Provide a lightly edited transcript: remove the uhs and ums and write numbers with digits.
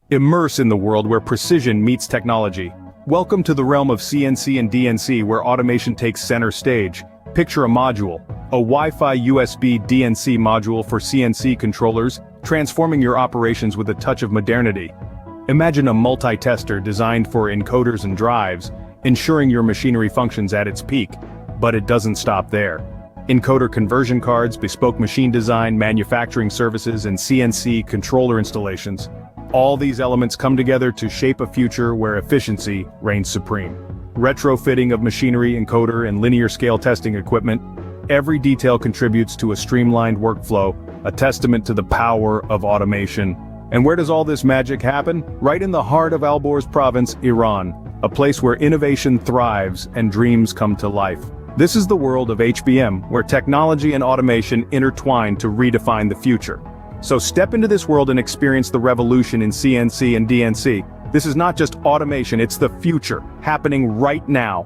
Immerse in the world where precision meets technology. Welcome to the realm of CNC and DNC, where automation takes center stage. Picture a module, a Wi-Fi USB DNC module for CNC controllers, transforming your operations with a touch of modernity. Imagine a multi-tester designed for encoders and drives, ensuring your machinery functions at its peak. But it doesn't stop there. Encoder conversion cards, bespoke machine design, manufacturing services, and CNC controller installations. All these elements come together to shape a future where efficiency reigns supreme. Retrofitting of machinery, encoder, and linear scale testing equipment. Every detail contributes to a streamlined workflow, a testament to the power of automation. And where does all this magic happen? Right in the heart of Alborz Province, Iran, a place where innovation thrives and dreams come to life. This is the world of HBM, where technology and automation intertwine to redefine the future. So step into this world and experience the revolution in CNC and DNC. This is not just automation, it's the future, happening right now.